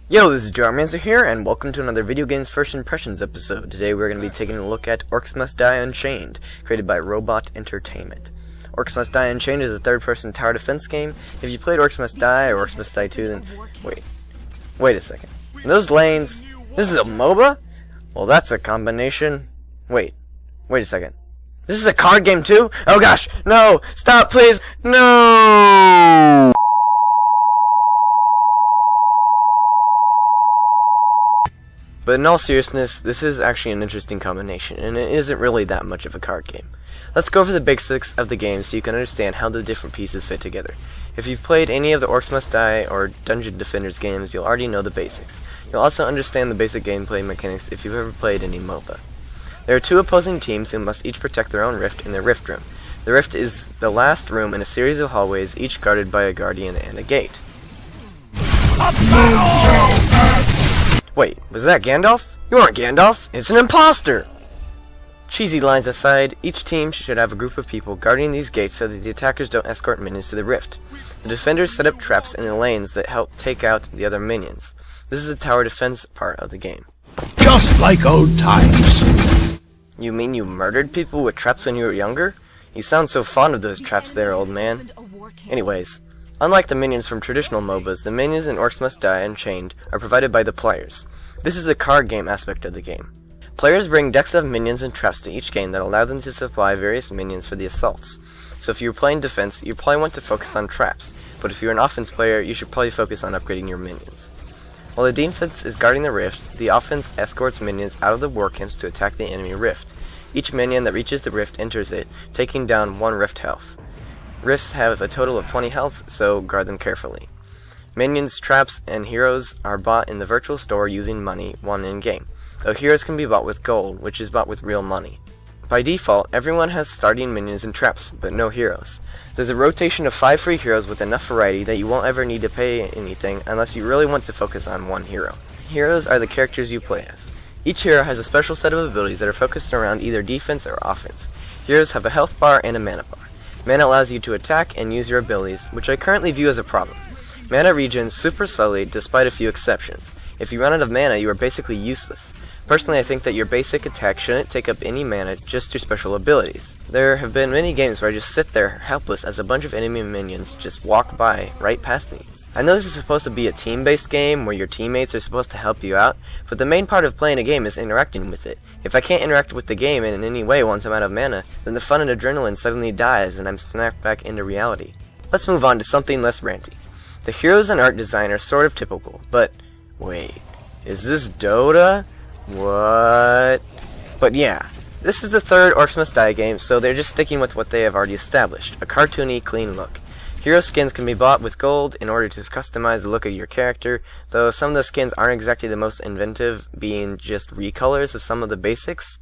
Yo, this is Gyromancer here, and welcome to another Video Games First Impressions episode. Today we're going to be taking a look at Orcs Must Die Unchained, created by Robot Entertainment. Orcs Must Die Unchained is a third-person tower defense game. If you played Orcs Must Die or Orcs Must Die 2, then... Wait a second. Those lanes... This is a MOBA? Well, that's a combination... Wait a second. This is a card game too? Oh gosh, no! Stop, please! No! But in all seriousness, this is actually an interesting combination, and it isn't really that much of a card game. Let's go over the basics of the game so you can understand how the different pieces fit together. If you've played any of the Orcs Must Die or Dungeon Defenders games, you'll already know the basics. You'll also understand the basic gameplay mechanics if you've ever played any MOBA. There are two opposing teams who must each protect their own rift in their rift room. The rift is the last room in a series of hallways, each guarded by a guardian and a gate. Wait, was that Gandalf? You aren't Gandalf! It's an imposter! Cheesy lines aside, each team should have a group of people guarding these gates so that the attackers don't escort minions to the rift. The defenders set up traps in the lanes that help take out the other minions. This is the tower defense part of the game. Just like old times. You mean you murdered people with traps when you were younger? You sound so fond of those traps there, old man. Anyways, unlike the minions from traditional MOBAs, the minions in Orcs Must Die Unchained are provided by the players. This is the card game aspect of the game. Players bring decks of minions and traps to each game that allow them to supply various minions for the assaults. So if you're playing defense, you probably want to focus on traps, but if you're an offense player, you should probably focus on upgrading your minions. While the defense is guarding the rift, the offense escorts minions out of the war camps to attack the enemy rift. Each minion that reaches the rift enters it, taking down 1 rift health. Rifts have a total of 20 health, so guard them carefully. Minions, traps, and heroes are bought in the virtual store using money won in-game, though heroes can be bought with gold, which is bought with real money. By default, everyone has starting minions and traps, but no heroes. There's a rotation of 5 free heroes with enough variety that you won't ever need to pay anything unless you really want to focus on one hero. Heroes are the characters you play as. Each hero has a special set of abilities that are focused around either defense or offense. Heroes have a health bar and a mana bar. Mana allows you to attack and use your abilities, which I currently view as a problem. Mana regens super slowly despite a few exceptions. If you run out of mana, you are basically useless. Personally, I think that your basic attack shouldn't take up any mana, just your special abilities. There have been many games where I just sit there helpless as a bunch of enemy minions just walk by right past me. I know this is supposed to be a team-based game where your teammates are supposed to help you out, but the main part of playing a game is interacting with it. If I can't interact with the game in any way once I'm out of mana, then the fun and adrenaline suddenly dies and I'm snapped back into reality. Let's move on to something less ranty. The heroes and art design are sort of typical, but wait, is this Dota? What? But yeah, this is the third Orcs Must Die game, so they're just sticking with what they have already established, a cartoony, clean look. Hero skins can be bought with gold in order to customize the look of your character, though some of the skins aren't exactly the most inventive, being just recolors of some of the basics.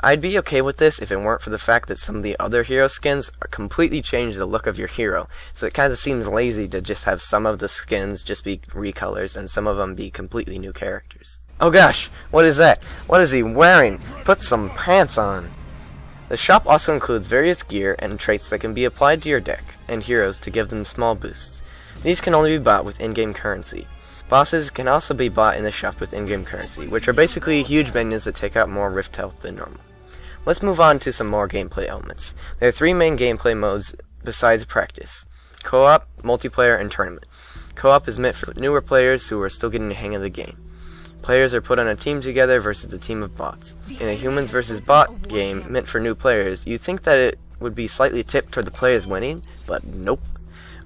I'd be okay with this if it weren't for the fact that some of the other hero skins completely change the look of your hero, so it kind of seems lazy to just have some of the skins just be recolors and some of them be completely new characters. Oh gosh, what is that? What is he wearing? Put some pants on! The shop also includes various gear and traits that can be applied to your deck and heroes to give them small boosts. These can only be bought with in-game currency. Bosses can also be bought in the shop with in-game currency, which are basically huge minions that take out more rift health than normal. Let's move on to some more gameplay elements. There are 3 main gameplay modes besides practice: co-op, multiplayer, and tournament. Co-op is meant for newer players who are still getting the hang of the game. Players are put on a team together versus a team of bots. In a humans versus bot game meant for new players, you'd think that it would be slightly tipped toward the players winning, but nope.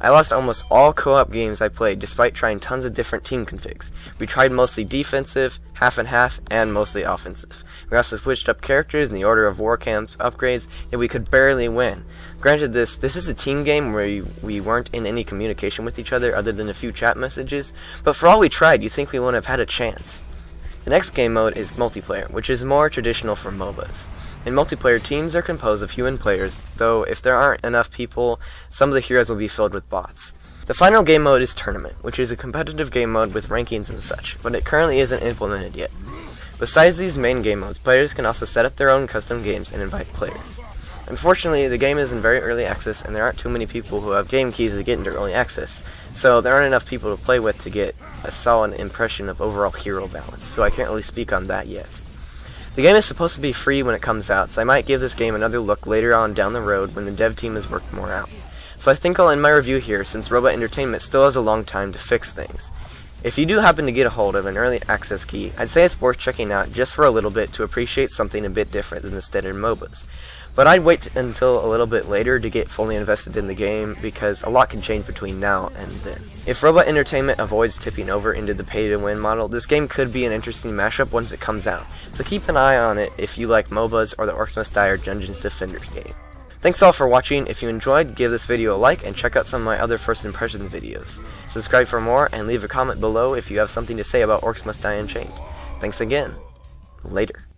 I lost almost all co-op games I played despite trying tons of different team configs. We tried mostly defensive, half and half, and mostly offensive. We also switched up characters in the order of war camps upgrades, yet we could barely win. Granted, this is a team game where we weren't in any communication with each other other than a few chat messages, but for all we tried, you'd think we wouldn't have had a chance. The next game mode is multiplayer, which is more traditional for MOBAs. In multiplayer, teams are composed of human players, though if there aren't enough people, some of the heroes will be filled with bots. The final game mode is Tournament, which is a competitive game mode with rankings and such, but it currently isn't implemented yet. Besides these main game modes, players can also set up their own custom games and invite players. Unfortunately, the game is in very early access, and there aren't too many people who have game keys to get into early access. so there aren't enough people to play with to get a solid impression of overall hero balance, so I can't really speak on that yet. The game is supposed to be free when it comes out, so I might give this game another look later on down the road when the dev team has worked more out. So I think I'll end my review here, since Robot Entertainment still has a long time to fix things. If you do happen to get a hold of an early access key, I'd say it's worth checking out just for a little bit to appreciate something a bit different than the standard MOBAs. But I'd wait until a little bit later to get fully invested in the game, because a lot can change between now and then. If Robot Entertainment avoids tipping over into the pay-to-win model, this game could be an interesting mashup once it comes out, so keep an eye on it if you like MOBAs or the Orcs Must Die or Dungeons Defenders game. Thanks all for watching. If you enjoyed, give this video a like and check out some of my other first impression videos. Subscribe for more and leave a comment below if you have something to say about Orcs Must Die Unchained. Thanks again. Later.